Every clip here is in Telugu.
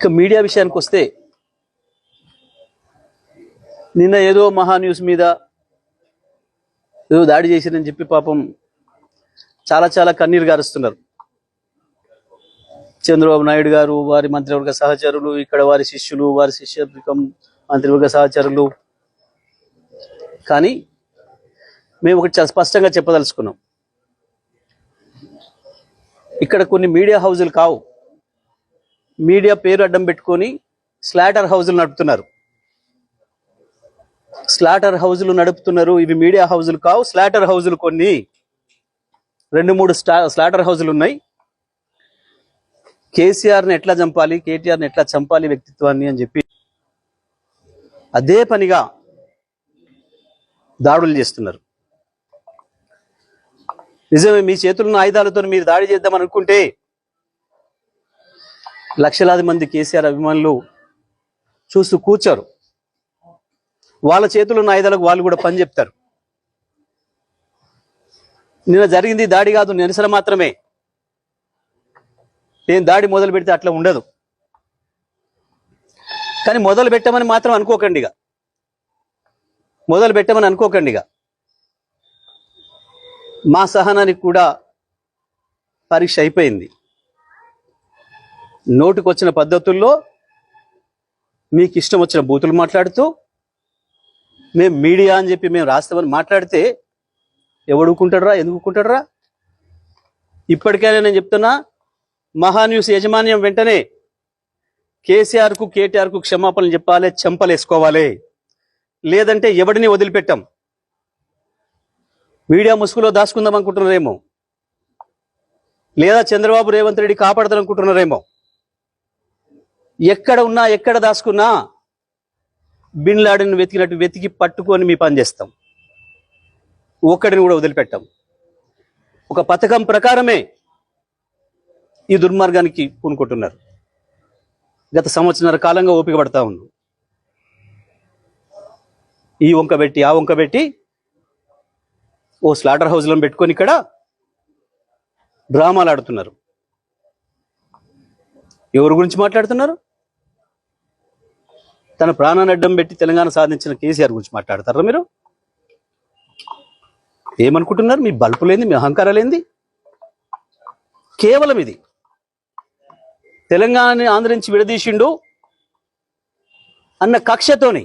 ఇక మీడియా విషయానికి వస్తే నిన్న ఏదో మహా న్యూస్ మీద ఏదో దాడి చేసిరని చెప్పి పాపం చాలా చాలా కన్నీరు గారుస్తున్నారు. చంద్రబాబు నాయుడు గారు, వారి మంత్రివర్గ సహచరులు, ఇక్కడ వారి శిష్యులు, వారి శిష్యత్వం మంత్రివర్గ సహచరులు. కానీ మేము ఒకటి చాలా స్పష్టంగా చెప్పదలుచుకున్నాం, ఇక్కడ కొన్ని మీడియా హౌజులు కావు, మీడియా పేరు అడ్డం పెట్టుకొని స్లాటర్ హౌజులు నడుపుతున్నారు. స్లాటర్ హౌజులు నడుపుతున్నారు. ఇవి మీడియా హౌజులు కావు, స్లాటర్ హౌజులు. కొన్ని 2-3 స్లాటర్ హౌజులు ఉన్నాయి. కేసీఆర్ని ఎట్లా చంపాలి, కేటీఆర్ని ఎట్లా చంపాలి వ్యక్తిత్వాన్ని అని చెప్పి అదే పనిగా దాడులు చేస్తున్నారు. నిజమే, మీ చేతులను ఆయుధాలతో మీరు దాడి చేద్దాం అనుకుంటే లక్షలాది మంది కేసీఆర్ అభిమానులు చూస్తూ కూర్చోరు. వాళ్ళ చేతులు ఉన్న ఆయుధాలకు వాళ్ళు కూడా పని చెప్తారు. నిన్న జరిగింది దాడి కాదు, నిరసన మాత్రమే. నేను దాడి మొదలు పెడితే అట్లా ఉండదు. కానీ మొదలు పెట్టమని మాత్రం అనుకోకండిగా, మొదలు పెట్టమని అనుకోకండిగా. మా సహనానికి కూడా పరీక్ష అయిపోయింది. నోటికొచ్చిన పద్ధతుల్లో మీకు ఇష్టం వచ్చిన బూతులు మాట్లాడుతూ మేము మీడియా అని చెప్పి మేము రాస్తామని మాట్లాడితే ఎవడుకుంటాడరా, ఎందుకుంటాడరా? ఇప్పటికైనా నేను చెప్తున్నా, మహాన్యూస్ యాజమాన్యం వెంటనే కేసీఆర్కు కేటీఆర్కు క్షమాపణలు చెప్పాలి, చెంపలేసుకోవాలి. లేదంటే ఎవడిని వదిలిపెట్టాం. మీడియా ముసుగులో దాచుకుందాం అనుకుంటున్నారేమో, లేదా చంద్రబాబు రేవంత్ రెడ్డి కాపాడతారనుకుంటున్నారేమో. ఎక్కడ ఉన్నా, ఎక్కడ దాచుకున్నా బిన్ లాడెన్ వెతికినట్టు వెతికి పట్టుకొని మీ పని చేస్తాం. ఒక్కడిని కూడా వదిలిపెట్టాం. ఒక పథకం ప్రకారమే ఈ దుర్మార్గానికి పూనుకుంటున్నారు. గత సంవత్సరాల కాలంగా ఓపిక పడతా ఉన్నాం. ఈ వంక పెట్టి ఆ వంక పెట్టి ఓ స్లాటర్ హౌస్లను పెట్టుకొని ఇక్కడ డ్రామాలు ఆడుతున్నారు. ఎవరి గురించి మాట్లాడుతున్నారు? తన ప్రాణాన్ని అడ్డం పెట్టి తెలంగాణ సాధించిన కేసీఆర్ గురించి మాట్లాడతారా మీరు? ఏమనుకుంటున్నారు? మీ బల్పులేంది, మీ అహంకారాలేంది? కేవలం ఇది తెలంగాణని ఆంధ్ర నుంచి విడదీసిండు అన్న కక్షతోని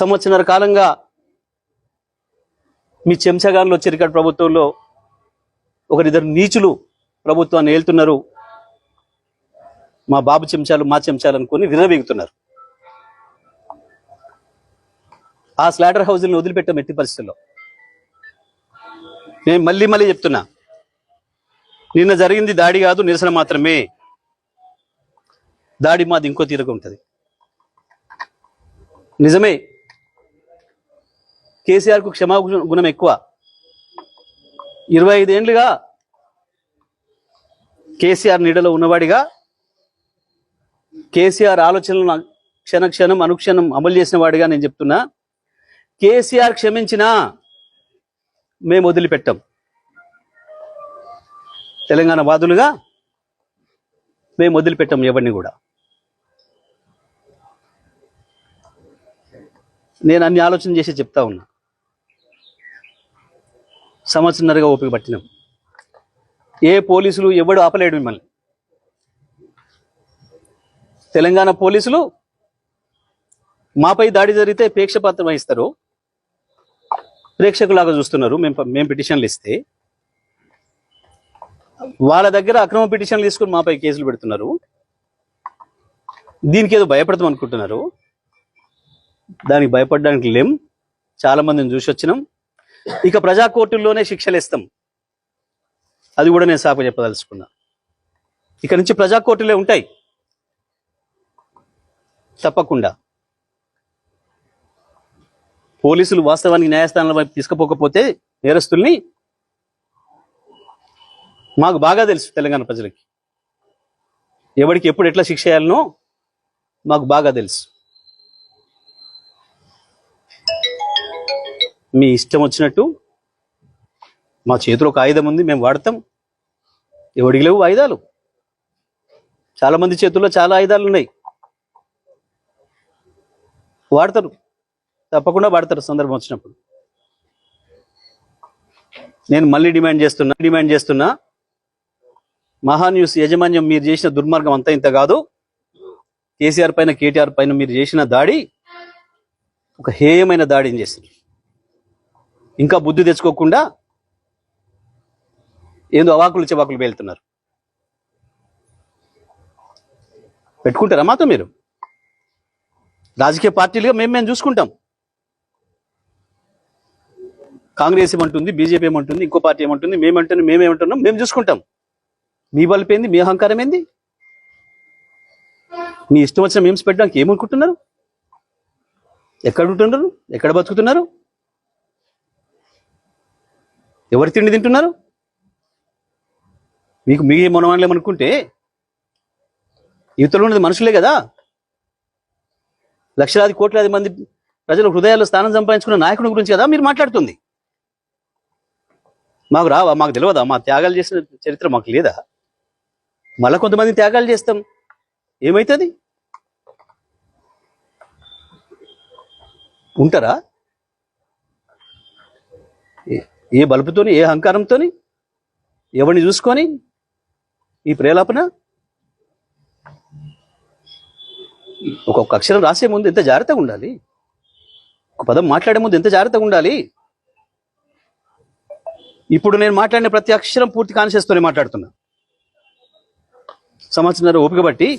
సంవత్సరాల కాలంగా మీ చెంచగాన్లో చిరికట్ ప్రభుత్వంలో ఒకరిద్దరు నీచులు ప్రభుత్వాన్ని ఏళ్తున్నారు. మా బాబు చెంచాలు, మా చెంచాలు అనుకుని విరవీగుతున్నారు. ఆ స్లాటర్ హౌజులను వదిలిపెట్టాం ఎట్టి పరిస్థితుల్లో. నేను మళ్ళీ చెప్తున్నా, నిన్న జరిగింది దాడి కాదు, నిరసన మాత్రమే. దాడి మాది ఇంకో తీరుగా ఉంటుంది. నిజమే, కేసీఆర్కు క్షమాగుణం ఎక్కువ. 25 ఏళ్లుగా కేసీఆర్ నీడలో ఉన్నవాడిగా, కేసీఆర్ ఆలోచనలను క్షణక్షణం అనుక్షణం అమలు చేసిన వాడిగా నేను చెప్తున్నా, కేసీఆర్ క్షమించినా మేము వదిలిపెట్టాం. తెలంగాణ వాదులుగా మేము వదిలిపెట్టాం ఎవరిని కూడా. నేను అన్ని ఆలోచన చేసి చెప్తా ఉన్నా. సంవత్సరంన్నరగా ఓపిక పట్టినాం. ఏ పోలీసులు ఎవడు ఆపలేడు మిమ్మల్ని. తెలంగాణ పోలీసులు మాపై దాడి జరిగితే ప్రేక్షపాత్రం వహిస్తారు, ప్రేక్షకులాగా చూస్తున్నారు. మేము పిటిషన్లు ఇస్తే వాళ్ళ దగ్గర అక్రమ పిటిషన్లు తీసుకుని మాపై కేసులు పెడుతున్నారు. దీనికి ఏదో భయపడతాం అనుకుంటున్నారు. దానికి భయపడడానికి లేం. చాలా మందిని చూసి వచ్చినాం. ఇక ప్రజా కోర్టుల్లోనే శిక్షలు ఇస్తాం. అది కూడా నేను సాకు చెప్పదలుచుకున్నా. ఇక నుంచి ప్రజా కోర్టులే ఉంటాయి తప్పకుండా. పోలీసులు వాస్తవానికి న్యాయస్థానాల వైపు తీసుకుపోకపోతే నేరస్తుల్ని మాకు బాగా తెలుసు. తెలంగాణ ప్రజలకి ఎవరికి ఎప్పుడు ఎట్లా శిక్ష చేయాలనో మాకు బాగా తెలుసు. మీ ఇష్టం వచ్చినట్టు మా చేతిలో ఒక ఆయుధం ఉంది, మేము వాడతాం. ఎవడికి లేవు ఆయుధాలు. చాలా మంది చేతుల్లో చాలా ఆయుధాలు ఉన్నాయి, వాడతారు, తప్పకుండా వాడతారు సందర్భం వచ్చినప్పుడు. నేను మళ్ళీ డిమాండ్ చేస్తున్నా మహాన్యూస్ యాజమాన్యం మీరు చేసిన దుర్మార్గం అంతా ఇంత కాదు. కేసీఆర్ పైన కేటీఆర్ పైన మీరు చేసిన దాడి ఒక హేయమైన దాడిని చేసింది. ఇంకా బుద్ధి తెచ్చుకోకుండా ఏందో అవాకులు చెవాకులు పేలుతున్నారు. పెట్టుకుంటారా మాతో మీరు? రాజకీయ పార్టీలుగా మేము చూసుకుంటాం. కాంగ్రెస్ ఏమంటుంది, బీజేపీ ఏమంటుంది, ఇంకో పార్టీ ఏమంటుంది, మేమేమంటున్నాం, మేము చూసుకుంటాం. మీ బలిపి ఏంది, మీ అహంకారం ఏంది? మీ ఇష్టం వచ్చిన మేమ్స్ పెట్టడానికి ఏమనుకుంటున్నారు? ఎక్కడ ఉంటున్నారు? ఎక్కడ బతుకుతున్నారు? ఎవరు తిండి తింటున్నారు? మీకు మీ మనవాళ్ళేమనుకుంటే యువతలో ఉన్నది మనుషులే కదా. లక్షలాది కోట్లాది మంది ప్రజల హృదయాల్లో స్థానం సంపాదించుకున్న నాయకుడి గురించి కదా మీరు మాట్లాడుతుంది. మాకు రావా? మాకు తెలియదా? మా త్యాగాలు చేసిన చరిత్ర మాకు లేదా? మళ్ళా కొంతమంది త్యాగాలు చేస్తాం, ఏమవుతుంది? ఉంటారా? ఏ బలుపుతోని, ఏ అహంకారంతోని, ఎవరిని చూసుకొని ఈ ప్రేలాపన? ఒక్కొక్క అక్షరం రాసే ముందు ఎంత జాగ్రత్తగా ఉండాలి, ఒక పదం మాట్లాడే ముందు ఎంత జాగ్రత్తగా ఉండాలి. ఇప్పుడు నేను మాట్లాడిన ప్రతి అక్షరం పూర్తి కాన్షియస్తోనే మాట్లాడుతున్నా. సంవత్సరం ఓపిక బట్టి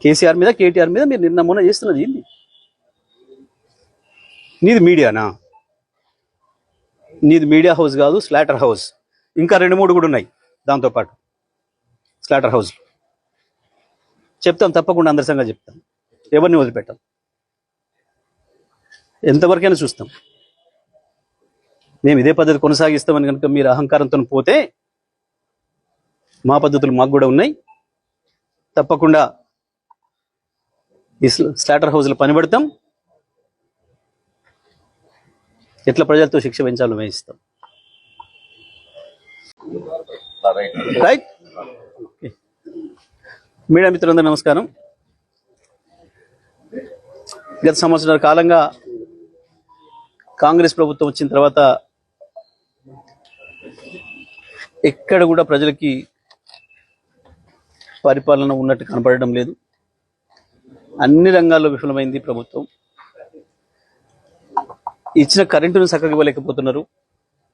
కేసీఆర్ మీద కేటీఆర్ మీద మీరు నిన్న మొన్న చేస్తున్నది ఏంది? నీది మీడియానా? నీది మీడియా హౌస్ కాదు, స్లాటర్ హౌస్. ఇంకా 2-3 కూడా ఉన్నాయి దాంతోపాటు స్లాటర్ హౌస్. చెప్తాం, తప్పకుండా అందరి సంగతి చెప్తాం. ఎవరిని వదిలిపెట్టాం, ఎంతవరకైనా చూస్తాం. మేము ఇదే పద్ధతి కొనసాగిస్తామని కనుక మీరు అహంకారంతో పోతే మా పద్ధతులు మాకు కూడా ఉన్నాయి. తప్పకుండా ఈ స్లాటర్ హౌస్లో పనిపడతాం. ఎట్లా ప్రజలతో శిక్ష పెంచాలో వేయిస్తాం. రైట్. మీడియా మిత్రులందరూ నమస్కారం. గత సంవత్సరాల కాలంగా కాంగ్రెస్ ప్రభుత్వం వచ్చిన తర్వాత ఎక్కడ కూడా ప్రజలకి పరిపాలన ఉన్నట్టు కనపడడం లేదు. అన్ని రంగాల్లో విఫలమైంది ప్రభుత్వం. ఇచ్చిన కరెంటును చక్కగా ఇవ్వలేకపోతున్నారు,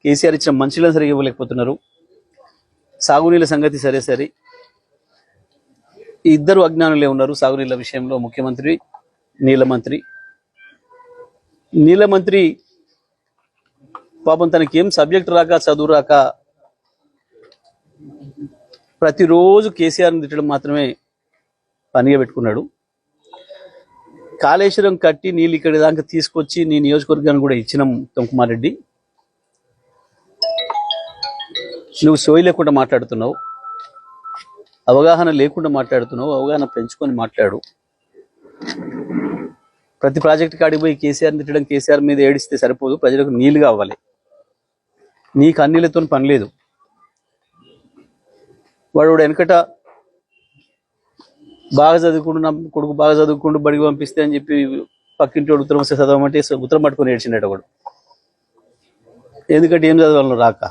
కేసీఆర్ ఇచ్చిన మంచిలను సరిగా ఇవ్వలేకపోతున్నారు, సాగునీళ్ళ సంగతి సరే. ఇద్దరు అజ్ఞానులే ఉన్నారు సాగునీళ్ళ విషయంలో, ముఖ్యమంత్రి, నీళ్ళ మంత్రి. నీళ్ళ మంత్రి పాపం తనకి ఏం సబ్జెక్ట్ రాక, చదువు రాక ప్రతిరోజు కేసీఆర్ని తిట్టడం మాత్రమే పనిగా పెట్టుకున్నాడు. కాళేశ్వరం కట్టి నీళ్ళు ఇక్కడి దాకా తీసుకొచ్చి నీ నియోజకవర్గాన్ని కూడా ఇచ్చినాం ఉత్తమ్ కుమార్ రెడ్డి. నువ్వు సోయి లేకుండా మాట్లాడుతున్నావు, అవగాహన లేకుండా మాట్లాడుతున్నావు. అవగాహన పెంచుకొని మాట్లాడు. ప్రతి ప్రాజెక్టు కాడికి పోయి కేసీఆర్ని తిట్టడం, కేసీఆర్ మీద ఏడిస్తే సరిపోదు, ప్రజలకు నీళ్లు కావాలి. నీకు అన్నిలతో పని లేదు. వాడు వెనకట బాగా చదువుకుంటూ, నా కొడుకు బాగా చదువుకుంటూ బడికి పంపిస్తే అని చెప్పి పక్కింటి వాడు ఉత్తరం వస్తే చదవమంటే ఉత్తరం పట్టుకొని ఏడ్చిండట వాడు. ఎందుకంటే ఏం చదవాలను రాక.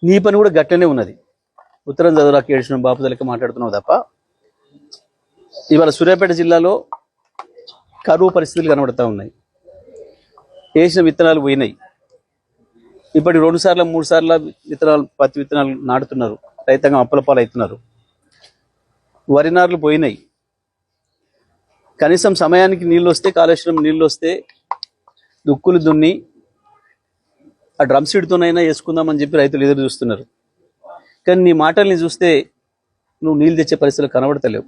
నీ పని కూడా గట్లనే ఉన్నది. ఉత్తరం చదువురాక ఏడ్చిన బాపు లెక్క మాట్లాడుతున్నావు తప్ప. ఇవాళ సూర్యాపేట జిల్లాలో కరువు పరిస్థితులు కనబడుతూ ఉన్నాయి. వేసిన విత్తనాలు పోయినాయి. ఇప్పటి 2 సార్లు 3 సార్లు విత్తనాలు, పత్తి విత్తనాలు నాటుతున్నారు. రైతాంగం అప్పలపాలు అవుతున్నారు. వరి నార్లు పోయినాయి. కనీసం సమయానికి నీళ్ళు వస్తే, కాళేశ్వరం నీళ్ళు వస్తే దుక్కులు దున్ని ఆ డ్రమ్ సీడ్తోనైనా వేసుకుందామని చెప్పి రైతులు ఎదురు చూస్తున్నారు. కానీ నీ మాటల్ని చూస్తే నువ్వు నీళ్ళు తెచ్చే పరిస్థితులు కనబడతలేవు.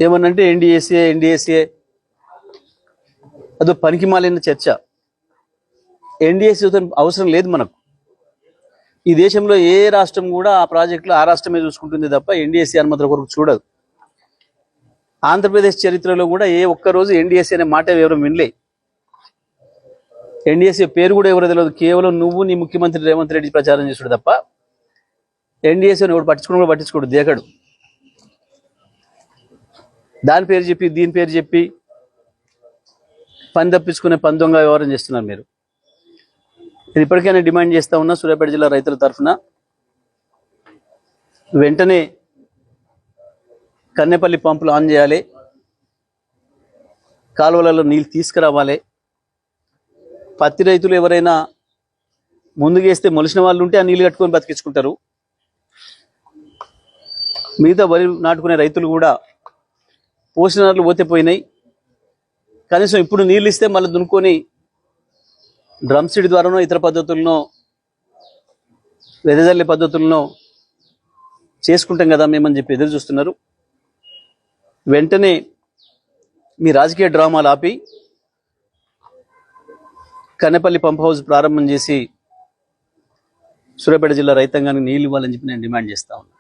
ఏమన్నంటే ఎన్డీఏసీ అదో పనికి మాలిన చర్చ. ఎన్డీఏసీ అవసరం లేదు మనకు. ఈ దేశంలో ఏ రాష్ట్రం కూడా ఆ ప్రాజెక్టులో ఆ రాష్ట్రమే చూసుకుంటుంది తప్ప ఎన్డీఏసీ అనుమతుల కొరకు చూడదు. ఆంధ్రప్రదేశ్ చరిత్రలో కూడా ఏ ఒక్కరోజు ఎన్డీఏసీ అనే మాట ఎవరు వినలే. ఎన్డీఏసీ పేరు కూడా ఎవరో తెలియదు. కేవలం నువ్వు, నీ ముఖ్యమంత్రి రేవంత్ రెడ్డి ప్రచారం చేసుడు తప్ప ఎన్డీఎస్ ఎవడు పట్టించుకోడు దేకడు. దాని పేరు చెప్పి దీని పేరు చెప్పి పని తప్పించుకునే పని దొంగ వ్యవహారం చేస్తున్నారు మీరు. ఇది ఇప్పటికైనా డిమాండ్ చేస్తా ఉన్నా సూర్యాపేట జిల్లా రైతుల తరఫున వెంటనే కన్నెపల్లి పంపులు ఆన్ చేయాలి, కాలువలలో నీళ్ళు తీసుకురావాలి. పత్తి రైతులు ఎవరైనా ముందుకేస్తే మొలిసిన వాళ్ళు ఉంటే ఆ నీళ్ళు కట్టుకొని బతికించుకుంటారు. మిగతా వరి నాటుకునే రైతులు కూడా పోసిన నాట్లు పోతే పోయినాయి. కనీసం ఇప్పుడు నీళ్ళు ఇస్తే మళ్ళీ దున్నుకొని డ్రమ్ సీడ్ ద్వారానో ఇతర పద్ధతులను వెదజల్లే పద్ధతులను చేసుకుంటాం కదా మేమని చెప్పి ఎదురు చూస్తున్నారు. వెంటనే మీ రాజకీయ డ్రామాలు ఆపి కన్నెపల్లి పంప్ హౌస్ ప్రారంభం చేసి సూర్యాపేట జిల్లా రైతాంగానికి నీళ్ళు ఇవ్వాలని చెప్పి నేను డిమాండ్ చేస్తా ఉన్నాను.